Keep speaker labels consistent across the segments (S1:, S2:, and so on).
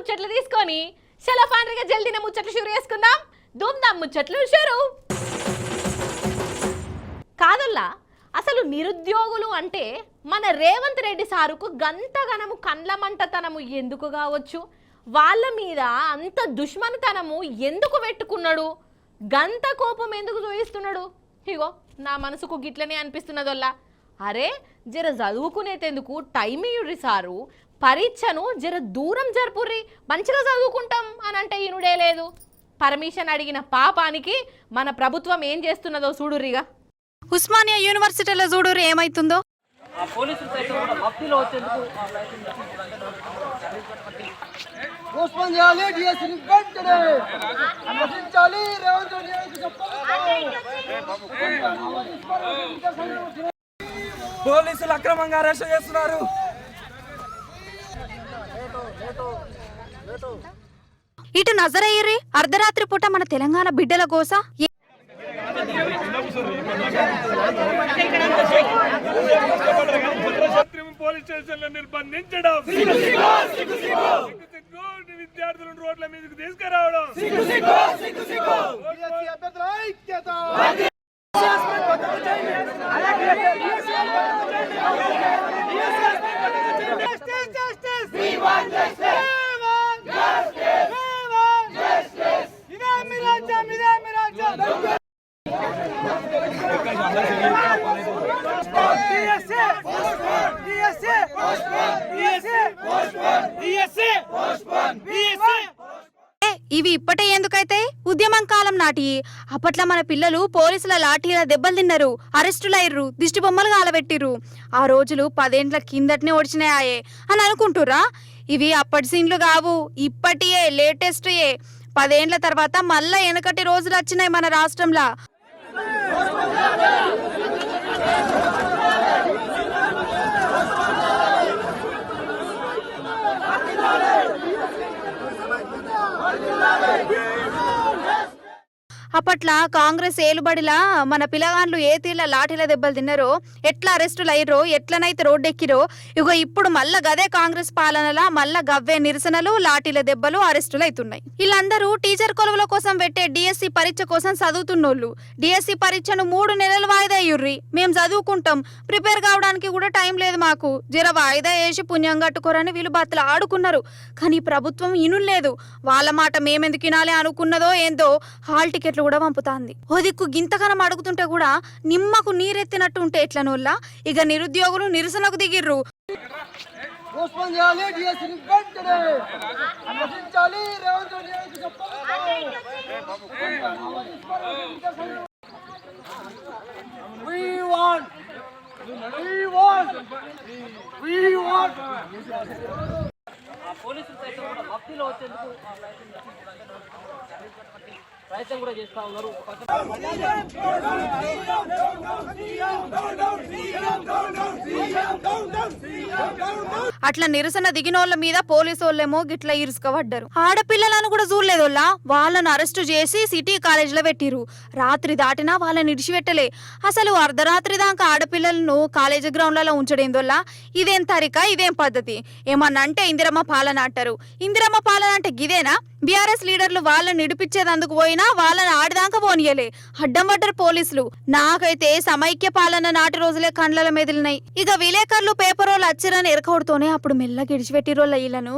S1: ముచ్చట్లు తీసుకొని సెలఫాన్రిగా జల్దిన ముచ్చట్లు షురు చేసుకుందాం. ధూమ్ధామ్ ముచ్చట్లు షురు. కాదుల్లా, అసలు నిరుద్యోగులు అంటే మన రేవంత్ రెడ్డి సారుకు గంతగనము కండ్లమంటతనము ఎందుకు కావచ్చు? వాళ్ళ మీద అంత దుష్మనితనము ఎందుకు పెట్టుకున్నాడు? గంత కోపం ఎందుకు చూపిస్తున్నాడు? ఇగో నా మనసుకు గిట్లనే అనిపిస్తున్నదల్లా. అరే జర చదువుకునేందుకు టైం ఇయ్యుర్రి సారు, పరీక్షను జర దూరం జరుపుర్రి, మంచిగా చదువుకుంటాం అని అంటే ఇనుడే లేదు. పర్మిషన్ అడిగిన పాపానికి మన ప్రభుత్వం ఏం చేస్తున్నదో చూడుర్రిగా.
S2: ఉస్మానియా యూనివర్సిటీలో చూడుర్రి ఏమైతుందో.
S3: పోలీసులు అక్రమంగా అరెస్ట్ చేస్తున్నారు.
S2: ఇటు నజరయ్యరి అర్ధరాత్రి పూట మన తెలంగాణ బిడ్డల కోస
S4: పోలీస్ స్టేషన్లో నిర్బంధించడం, విద్యార్థులను రోడ్ల మీదకి తీసుకురావడం,
S2: ఇవి ఇప్పటే ఎందుకైతే ఉద్యమం కాలం నాటి. అప్పట్లో మన పిల్లలు పోలీసుల లాఠీల దెబ్బలు తిన్నారు, అరెస్టులయ్యారు, దిష్టి బొమ్మలు కాలబెట్టిర్రు. ఆ రోజులు 10 ఏండ్ల కిందటనే ఒడిచినాయే అని అనుకుంటురా? ఇవి అప్పటి సీన్లు కావు, ఇప్పటియే లేటెస్ట్. 10 ఏండ్ల తర్వాత మళ్ళా వెనకటి రోజులు వచ్చినాయి మన రాష్ట్రంలో. అప్పట్లా కాంగ్రెస్ ఏలుబడిలా మన పిల్లగాండ్లు ఏ తీర్ల లాఠీల దెబ్బలు తిన్నారో, ఎట్లా అరెస్టులు అయ్యారో, ఎట్లనైతే రోడ్డెక్కిరో, ఇగో ఇప్పుడు మళ్ళా గదే కాంగ్రెస్ పాలనలా మళ్ళా గవ్వే నిరసనలు, లాఠీల దెబ్బలు, అరెస్టులు అవుతున్నాయి. వీళ్ళందరూ టీచర్ కొలువుల కోసం పెట్టే డిఎస్సి పరీక్ష కోసం చదువుతున్నోళ్ళు. డిఎస్సి పరీక్షను 3 నెలలు వాయిదా అయ్యుర్రి. మేము చదువుకుంటాం, ప్రిపేర్ కావడానికి కూడా టైం లేదు మాకు, జర వాయిదా వేసి పుణ్యం కట్టుకోరని వీళ్ళు బతులు ఆడుకున్నారు. కానీ ప్రభుత్వం ఇనులేదు. వాళ్ళ మాట మేమెందుకు వినాలి అనుకున్నదో ఏందో హాల్ టికెట్లు కూడా పంపుతాంది. ఓ దిక్కు గింతకనం అడుగుతుంటే కూడా నిమ్మకు నీరెత్తినట్టు ఉంటే ఎట్లనోళ్ళ. ఇక నిరుద్యోగులు నిరసనకు దిగిర్రు.
S5: ప్రయత్నం కూడా చేస్తా ఉన్నారు.
S2: అట్లా నిరసన దిగినోళ్ళ మీద పోలీసోళ్ళేమో గిట్లా ఇరుసుకబడ్డారు. ఆడపిల్లలను కూడా చూడలేదోళ్ళ. వాళ్ళను అరెస్టు చేసి సిటీ కాలేజీలో పెట్టిరు. రాత్రి దాటినా వాళ్ళని ఇడిచిపెట్టలే. అసలు అర్ధరాత్రి దాకా ఆడపిల్లలను కాలేజీ గ్రౌండ్లలో ఉంచడేందోళ్ళ. ఇదేం తరిక, ఇదేం పద్ధతి? ఏమన్నా అంటే ఇందిరమ్మ పాలన అంటారు. ఇందిరమ్మ పాలన అంటే గిదేనా? బీఆర్ఎస్ లీడర్లు వాళ్ళని నిడిపించేదందుకు పోయినా వాళ్ళని ఆడిదాకా పోనీయలే, అడ్డం పడ్డారు పోలీసులు. నాకైతే సమైక్య పాలన నాటి రోజులే కండ్ల మెదిలినాయి. ఇక విలేకరులు పేపర్ వాళ్ళు అచ్చిరని ఎరకౌడుతోనే అప్పుడు మెల్లగా ఇడిచిపెట్టిరోళ్ళ వీళ్ళను.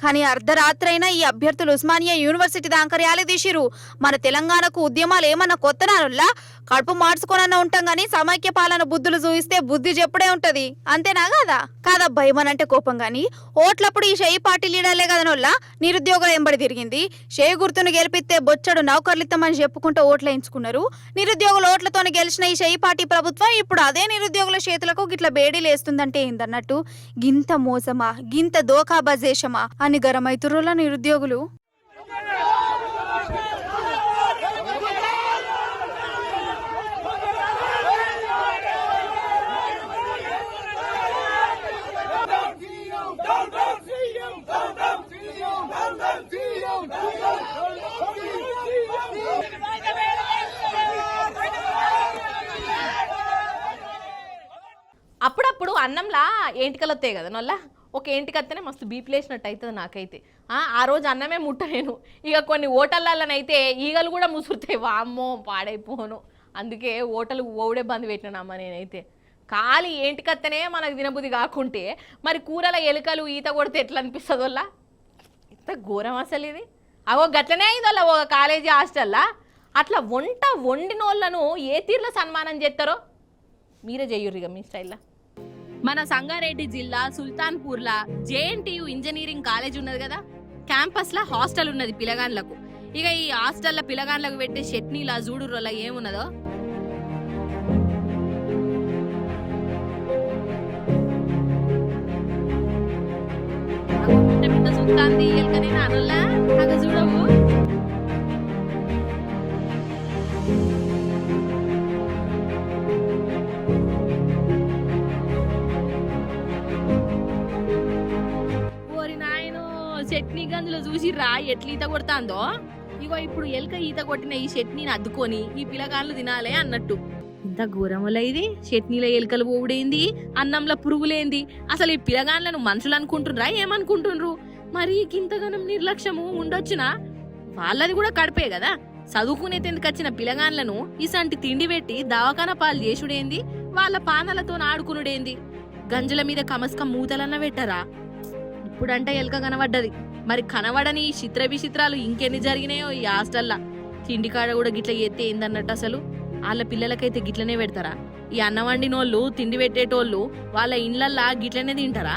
S2: కానీ అర్ధరాత్రైనా ఈ అభ్యర్థులు ఉస్మానియా యూనివర్సిటీ దాకా ర్యాలీ తీసిరు. మన తెలంగాణకు ఉద్యమాలు ఏమన్నా కొత్తనానుల్లా? కడుపు మార్చుకోనన్నా ఉంటాం గానీ సమైక్య పాలన బుద్ధులు చూయిస్తే బుద్ధి చెప్పుడే ఉంటది. అంతేనా కాదా? కాదబ్బా ఏమనంటే కోపం గాని. ఓట్లప్పుడు ఈ షేయి పార్టీ లీడర్లే కదనోళ్ళ నిరుద్యోగులు ఎంబడి తిరిగింది. షేయి గుర్తును గెలిపిస్తే బొచ్చడు నౌకర్లిత్తమని చెప్పుకుంటూ ఓట్లు వేయించుకున్నారు. నిరుద్యోగుల ఓట్లతోని గెలిచిన ఈ షేయి పార్టీ ప్రభుత్వం ఇప్పుడు అదే నిరుద్యోగుల చేతులకు గిట్ల బేడీలు వేస్తుందంటే ఏందన్నట్టు. గింత మోసమా, గింత దోకాబాజేషమా అని గరమైతుర్రుల నిరుద్యోగులు.
S4: Down, down,
S1: అన్నంలా ఏంటికలు వస్తాయి కదా నొల్ల ఒక ఏంటికి వస్తేనే మస్తు బీపీ లేసినట్టు అవుతుంది నాకైతే ఆ రోజు అన్నమే ముట్టలేను. ఇక కొన్ని హోటళ్ళనైతే ఈగలు కూడా ముసురుతాయి, వామ్మో పాడైపోను. అందుకే హోటల్ ఓడే బంద్ పెట్టినానమ్మ నేనైతే. ఖాళీ ఏంటికత్తనే మనకు తినబుద్ధి కాకుంటే మరి కూరల ఎలుకలు ఈత కొడితే ఎట్లా అనిపిస్తుంది వల్ల? ఇంత ఘోరం అసలు ఇది. అవో గట్లనే అయింది వల్ల ఒక కాలేజీ హాస్టల్లా. అట్లా వండినోళ్ళను ఏ తీరులో సన్మానం చేస్తారో మీరే చెయ్యుర్రిగా మీ స్టైల్లో. మన సంగారెడ్డి జిల్లా సుల్తాన్పూర్లా జేఎన్టీయు ఇంజనీరింగ్ కాలేజ్ ఉన్నది కదా, క్యాంపస్లో హాస్టల్ ఉన్నది పిల్లగాన్లకు. ఇక ఈ హాస్టల్లో పిల్లగాన్లకు పెట్టే చట్నీలా జూడుర్రోలా ఏమున్నదో. సుల్తాన్ది ఎల్కనే నానోళ్ళ అగ చూడవు. చట్నీ గంజులో చూసిర్రా ఎట్లా ఈత కొడతాందో. ఇగో ఇప్పుడు ఎలుక ఈత కొట్టిన ఈ చట్నీని అద్దుకొని ఈ పిల్లగాళ్ళు తినాలే అన్నట్టు. ఇంత ఘోరముల ఇది. చట్నీలో ఎలుకలు పోవుడేంది, అన్నంలో పురుగులేంది. అసలు ఈ పిల్లగాళ్ళను మనుషులు అనుకుంటుండ్రా ఏమనుకుంటుండ్రు? మరి ఇంతగానం నిర్లక్ష్యము ఉండొచ్చునా? వాళ్ళది కూడా కడిపే కదా. చదువుకునేందుకు వచ్చిన పిల్లగాళ్ళను ఇసంటి తిండి పెట్టి దవాఖాన పాలు చేసుడేంది, వాళ్ళ పానాలతో ఆడుకునుడేంది? గంజుల మీద కమస్కం మూతలన్న పెట్టరా? ఇప్పుడంటే ఎలుక కనబడ్డది, మరి కనబడని ఈ చిత్ర విచిత్రాలు ఇంకెన్ని జరిగినాయో ఈ హాస్టల్లా. తిండి కాడ కూడా గిట్ల ఎత్తే ఏందన్నట్టు. అసలు వాళ్ళ పిల్లలకైతే గిట్లనే పెడతారా? ఈ అన్నం వండినోళ్ళు తిండి పెట్టేటోళ్ళు వాళ్ళ ఇండ్లల్లా గిట్లనే తింటారా?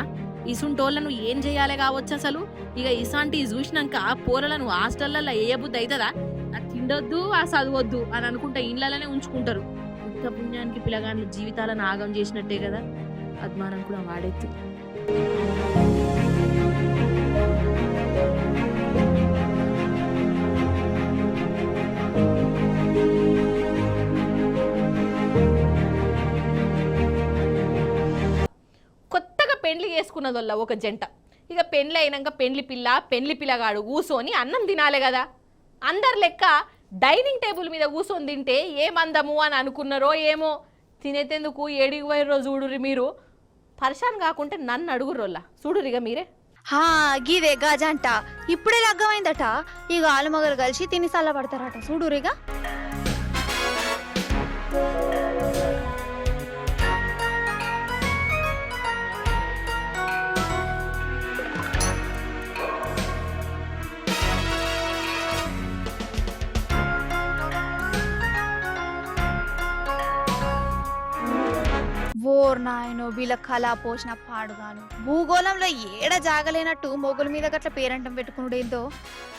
S1: ఇసుంటోళ్లను ఏం చేయాలి కావచ్చు అసలు. ఇక ఇసాంటి చూసినాక పోరలను హాస్టళ్లలో వేయబుద్ధి అవుతుందా? అది తిండొద్దు ఆ చదవద్దు అని అనుకుంటా ఇండ్లలోనే ఉంచుకుంటారు. ఇంత పుణ్యానికి పిల్లగాండ్ల జీవితాలను ఆగం చేసినట్టే కదా. అద్మానం కూడా వాడెత్తు. కొత్తగా పెండ్లి చేసుకున్నదోళ్ళ ఒక జంట. ఇక పెండ్లి అయినాక పెండ్లి పిల్లగాడు కూసోని అన్నం తినాలి కదా. అందరు లెక్క డైనింగ్ టేబుల్ మీద కూసోని తింటే ఏమందము అని అనుకున్నారో ఏమో. తినేటందుకు ఏడికి పోయిర్రో చూడుర్రి మీరు. పరిశాన్ కాకుంటే నన్ను అడుగుర్రోళ్ళ చూడురిగా మీరే.
S2: గీదే గాజంట ఇప్పుడే లగ్గమైందట. ఇక ఆలుమగలు కలిసి తిని సల్ల పడతారట చూడురిగా. ఓర్ నాయనో వీళ్ళ కళా పోషణ పాడుగాను. భూగోళంలో ఏడ జాగలేనట్టు మొగుల మీద గట్ల పేరంటం పెట్టుకునుడేందో.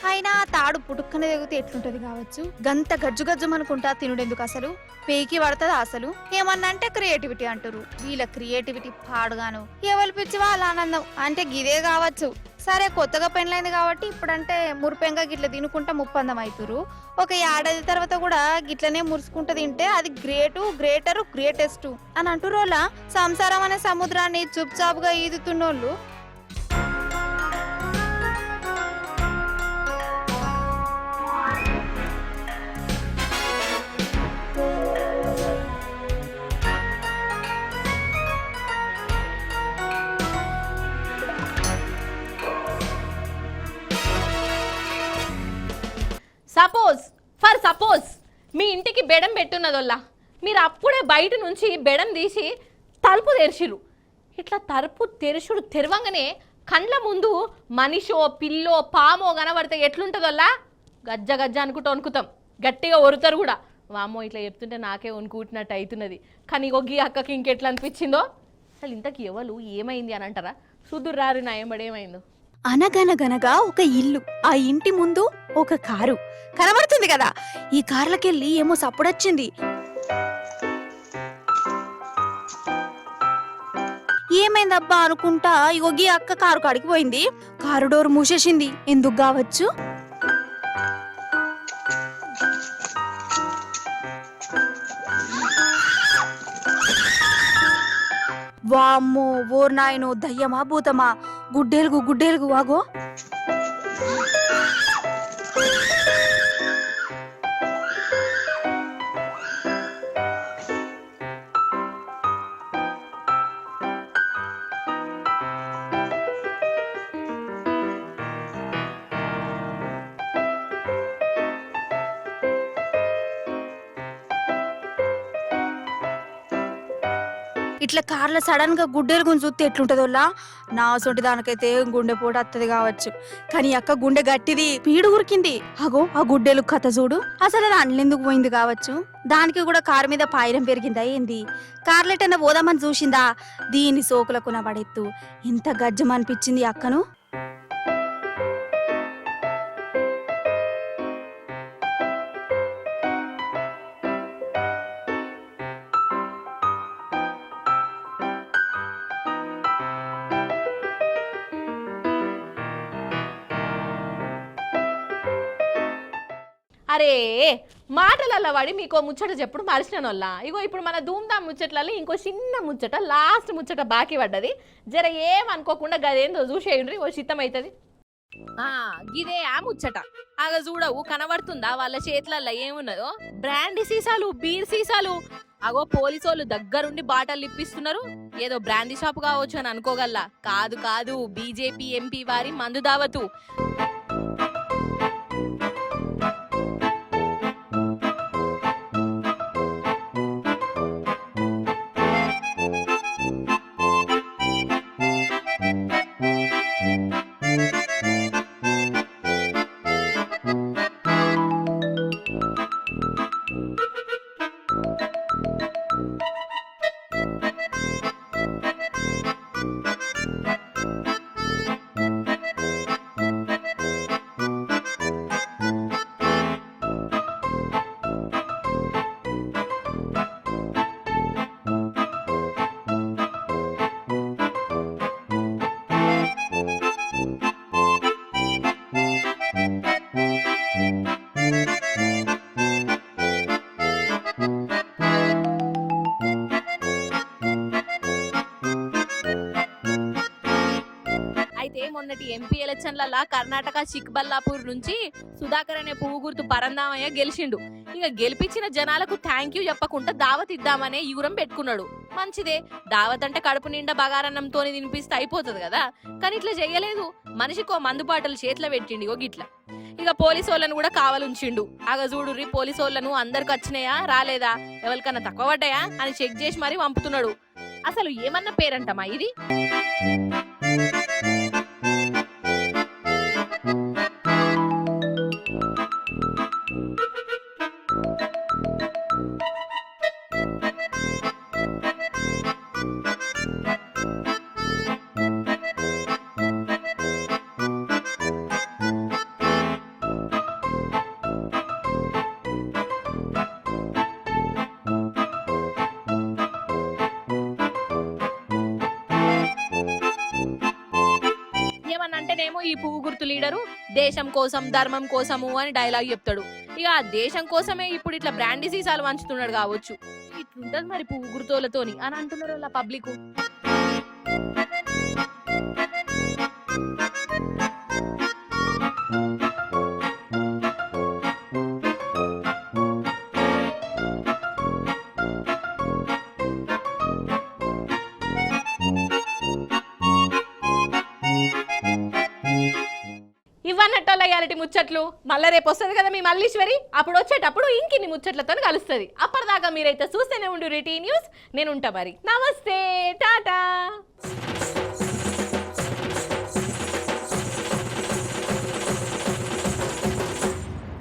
S2: అయినా తాడు పుట్టుక్కన దిగితే ఎట్లుంటది కావచ్చు. గంత గజ్జు గజ్జు అనుకుంటా తినుడెందుకు అసలు? పేకి పడుతుందా అసలు? ఏమన్నంటే క్రియేటివిటీ అంటారు. వీళ్ళ క్రియేటివిటీ పాడుగాను. ఎవరి పిచ్చి వాళ్ళ ఆనందం అంటే గిదే కావచ్చు. సరే కొత్తగా పెళ్ళైంది కాబట్టి ఇప్పుడంటే మురిపెంగా గిట్ల తినుకుంటా ముప్పందం అవుతురు. ఒక ఏడాది తర్వాత కూడా గిట్లనే మురుసుకుంటూ తింటే అది గ్రేటరు గ్రేటెస్ట్ అని అంటురోలా. సంసారం అనే సముద్రాన్ని చుప్చాపుగా ఈదుతున్నోళ్ళు.
S1: సపోజ్ మీ ఇంటికి బెడం పెట్టున్నదోల్లా. మీరు అప్పుడే బయట నుంచి బెడం తీసి తలుపు తెరిచిరు. ఇట్లా తలుపు తెరవంగానే కండ్ల ముందు మనిషో పిల్లో పామో కనబడితే ఎట్లుంటుందోల్లా? గజ్జ గజ్జ అనుకుంటూ వణుకుతాం, గట్టిగా ఒరుతారు కూడా. వామ్మో ఇట్లా చెప్తుంటే నాకే వణుకుట్టినట్టు అవుతున్నది. కానీ ఒగ్గి అక్కకి ఇంకెట్లా అనిపించిందో. అసలు ఇంతకు ఎవరు ఏమైంది అని అంటారా? సుదుర్రారు నా ఏమైందో.
S2: అనగనగనగా ఒక ఇల్లు, ఆ ఇంటి ముందు ఒక కారు కనబడుతుంది కదా. ఈ కార్లకెళ్ళి ఏమో సప్పుడొచ్చింది. ఏమైందబ్బా అనుకుంటా ఇగోగి అక్క కారు కాడికి పోయింది. కారు డోర్ మూసేసింది. ఎందుకు కావచ్చు? వామ్మో ఓర్ నాయనో దయ్యమా భూతమా? గుడ్డేలుగు ఆగో. ఇట్లా కార్లో సడన్ గా గుడ్డెలు గుంజు చూస్తే ఎట్లుంటదోలా నా సొంటి దానికైతే గుండెపోటు వత్తది కావచ్చు. కానీ అక్క గుండె గట్టిది, పీడు ఉరికింది. అగో ఆ గుడ్డెలు కథ చూడు. అసలు అది అండ్లెందుకు పోయింది కావచ్చు. దానికి కూడా కారు మీద పాయిరం పెరిగిందా ఏంది? కార్లెటన్నా పోదామని చూసిందా, దీని సోకులకు నా పడెత్తు. ఎంత గజ్జం అనిపించింది అక్కను.
S1: అరే మాటలల్ల వాడి మీకో ముచ్చట చెప్పుడు మరిచినోళ్ళ. ఇగో ఇప్పుడు మన ధూమ్ధామ్ ముచ్చట్లలో ఇంకో చిన్న ముచ్చట, లాస్ట్ ముచ్చట బాకీ పడ్డది. జర ఏమనుకోకుండా గదేందో చూసేయండి, ఓ చిత్తం అవుతుంది. గిదే ఆ ముచ్చట. ఆగ చూడవు కనబడుతుందా వాళ్ళ చేతులలో ఏమున్నదో? బ్రాండ్ సీసాలు, బీర్ సీసాలు. అగో పోలీసోళ్ళు దగ్గరుండి బాటలు ఇప్పిస్తున్నారు. ఏదో బ్రాండీ షాప్ కావచ్చు అని అనుకోగల్లా. కాదు కాదు, బీజేపీ ఎంపీ వారి మందు దావతు. అయితే మొన్నటి ఎంపీ ఎలక్షన్లలో కర్ణాటక చిక్బల్లాపూర్ నుంచి సుధాకర్ అనే పువ్వు గుర్తు పరందామయ్య గెలిచిండు. ఇక గెలిపించిన జనాలకు థ్యాంక్ యూ చెప్పకుండా దావత్ ఇద్దామనే యుగురం పెట్టుకున్నాడు. మంచిదే, దావత్ అంటే కడుపు నిండా బగారన్నంతో తినిపిస్తే అయిపోతుంది కదా. కానీ ఇట్లా చెయ్యలేదు, మనిషికో మందు బాటలు చేతిలో పెట్టిండి ఓ గిట్లా. ఇక పోలీసు వాళ్ళను కూడా కావాలుంచిండు. ఆగ చూడుర్రి పోలీసు వాళ్ళను అందరికి వచ్చినాయా రాలేదా, ఎవరికన్నా తక్కువ పడ్డాయా అని చెక్ చేసి మరీ పంపుతున్నాడు. అసలు ఏమన్నా పేరంటమా ఇది? ఏమన్నంటేనేమో ఈ పువ్వు గుర్తు లీడరు దేశం కోసం ధర్మం కోసము అని డైలాగ్ చెప్తాడు. ఇక ఆ దేశం కోసమే ఇప్పుడు ఇట్లా బ్రాండీ సీసాలు వంచుతున్నాడు కావచ్చు. ఇట్లుంటది మరి పువ్వు గుర్తులతోని అని అంటున్నారు వాళ్ళ పబ్లిక్. ఇవన్నట్టోళ్ళ ఇయాలటి ముచ్చట్లు. మళ్ళీ రేపు వస్తుంది కదా మీ మల్లీశ్వరి, అప్పుడు వచ్చేటప్పుడు ఇంకిన్ని ముచ్చట్లతో కలుస్తుంది. అప్పటిదాకా మీరైతే చూస్తూనే ఉండు టీ న్యూస్. నేను ఉంటా మరి. నమస్తే, టాటా.